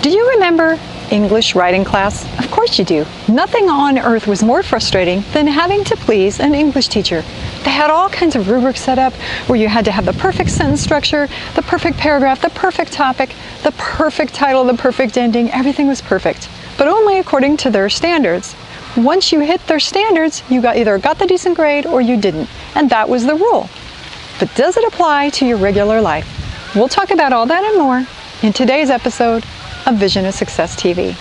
Do you remember English writing class? Of course you do. Nothing on earth was more frustrating than having to please an English teacher. They had all kinds of rubrics set up where you had to have the perfect sentence structure, the perfect paragraph, the perfect topic, the perfect title, the perfect ending. Everything was perfect, but only according to their standards. Once you hit their standards, you either got the decent grade or you didn't, and that was the rule. But does it apply to your regular life? We'll talk about all that and more in today's episode of Vision of Success TV.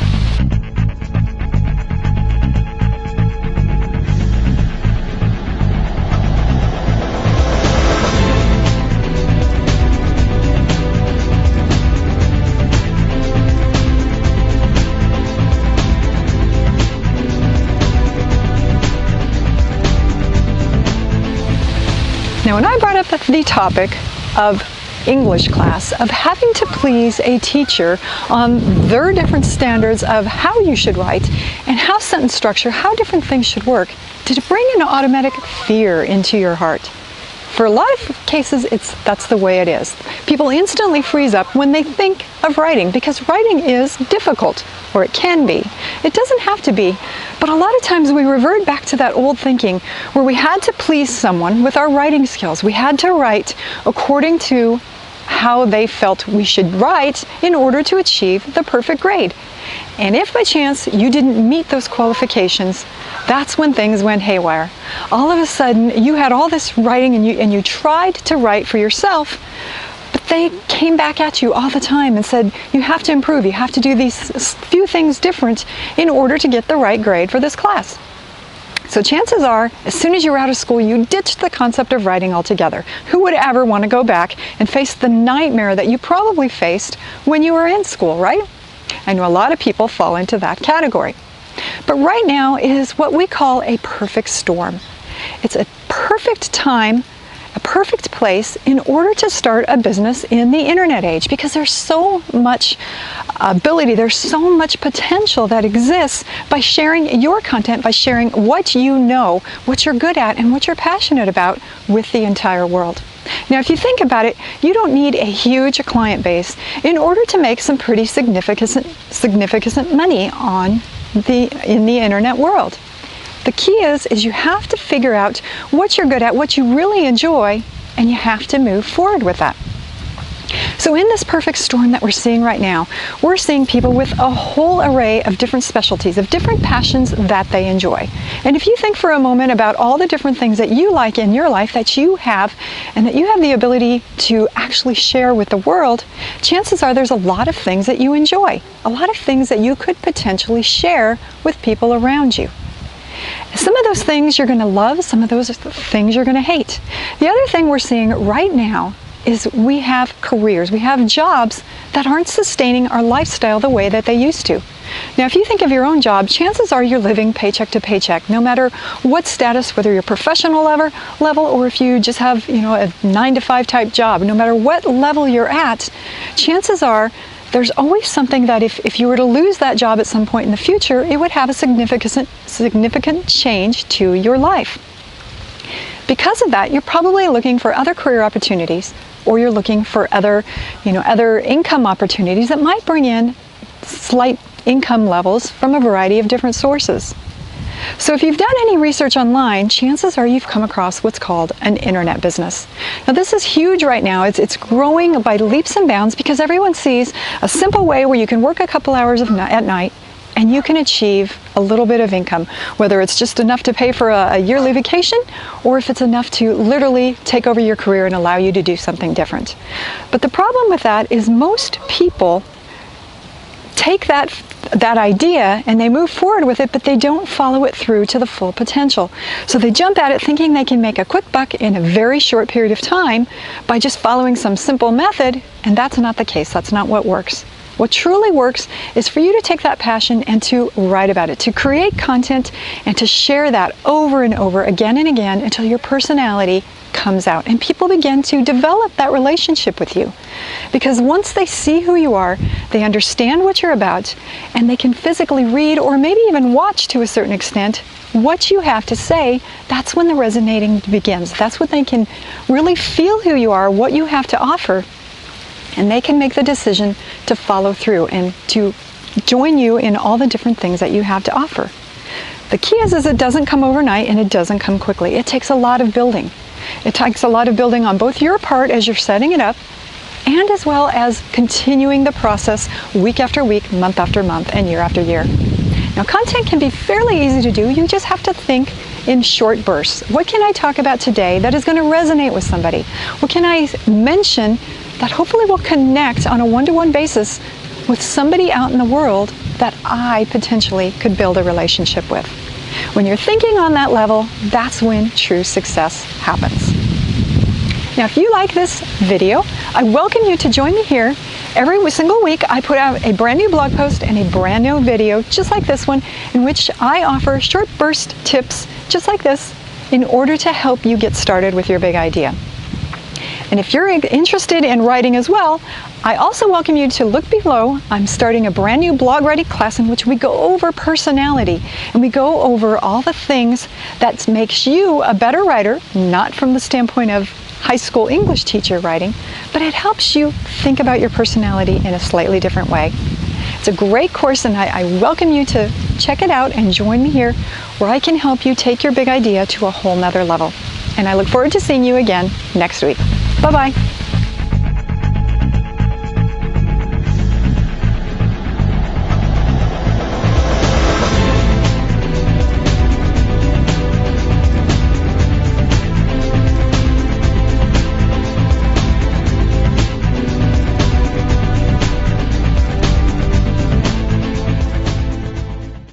Now, when I brought up the topic of English class, of having to please a teacher on their different standards of how you should write and how sentence structure, how different things should work, did it bring an automatic fear into your heart? For a lot of cases, that's the way it is. People instantly freeze up when they think of writing because writing is difficult, or it can be. It doesn't have to be, but a lot of times we revert back to that old thinking where we had to please someone with our writing skills. We had to write according to how they felt we should write in order to achieve the perfect grade. And if by chance you didn't meet those qualifications, that's when things went haywire. All of a sudden you had all this writing and you tried to write for yourself, but they came back at you all the time and said, you have to improve, you have to do these few things different in order to get the right grade for this class. So chances are, as soon as you're out of school, you ditched the concept of writing altogether. Who would ever want to go back and face the nightmare that you probably faced when you were in school, right? I know a lot of people fall into that category. But right now is what we call a perfect storm. It's a perfect time, a perfect place in order to start a business in the internet age, because there's so much ability, there's so much potential that exists by sharing your content, by sharing what you know, what you're good at, and what you're passionate about with the entire world. Now, if you think about it, you don't need a huge client base in order to make some pretty significant money in the internet world. The key is you have to figure out what you're good at, what you really enjoy, and you have to move forward with that. So in this perfect storm that we're seeing right now, we're seeing people with a whole array of different specialties, of different passions that they enjoy. And if you think for a moment about all the different things that you like in your life that you have, and that you have the ability to actually share with the world, chances are there's a lot of things that you enjoy, a lot of things that you could potentially share with people around you. Some of those things you're going to love, some of those things you're going to hate. The other thing we're seeing right now is we have careers, we have jobs that aren't sustaining our lifestyle the way that they used to. Now, if you think of your own job, chances are you're living paycheck to paycheck, no matter what status, whether you're professional level or if you just have, a 9-to-5 type job, no matter what level you're at, chances are there's always something that if you were to lose that job at some point in the future, it would have a significant change to your life. Because of that, you're probably looking for other career opportunities, or you're looking for other income opportunities that might bring in slight income levels from a variety of different sources. So if you've done any research online, chances are you've come across what's called an internet business. Now, this is huge right now. It's growing by leaps and bounds because everyone sees a simple way where you can work a couple hours at night and you can achieve a little bit of income, whether it's just enough to pay for a yearly vacation or if it's enough to literally take over your career and allow you to do something different. But the problem with that is most people take that idea and they move forward with it, but they don't follow it through to the full potential. So they jump at it thinking they can make a quick buck in a very short period of time by just following some simple method, and that's not the case. That's not what works. What truly works is for you to take that passion and to write about it, to create content and to share that over and over again and again until your personality comes out and people begin to develop that relationship with you. Because once they see who you are, they understand what you're about, and they can physically read or maybe even watch to a certain extent what you have to say. That's when the resonating begins. That's when they can really feel who you are, what you have to offer, And they can make the decision to follow through and to join you in all the different things that you have to offer. The key is it doesn't come overnight and it doesn't come quickly. It takes a lot of building. It takes a lot of building on both your part as you're setting it up, and as well as continuing the process week after week, month after month, and year after year. Now, content can be fairly easy to do. You just have to think in short bursts. What can I talk about today that is going to resonate with somebody? What can I mention that hopefully will connect on a one-to-one basis with somebody out in the world that I potentially could build a relationship with? When you're thinking on that level, that's when true success happens. Now, if you like this video, I welcome you to join me here. Every single week, I put out a brand new blog post and a brand new video, just like this one, in which I offer short burst tips, just like this, in order to help you get started with your big idea. And if you're interested in writing as well, I also welcome you to look below. I'm starting a brand new blog writing class in which we go over personality and we go over all the things that makes you a better writer, not from the standpoint of high school English teacher writing, but it helps you think about your personality in a slightly different way. It's a great course, and I welcome you to check it out and join me here where I can help you take your big idea to a whole nother level. And I look forward to seeing you again next week. Bye-bye.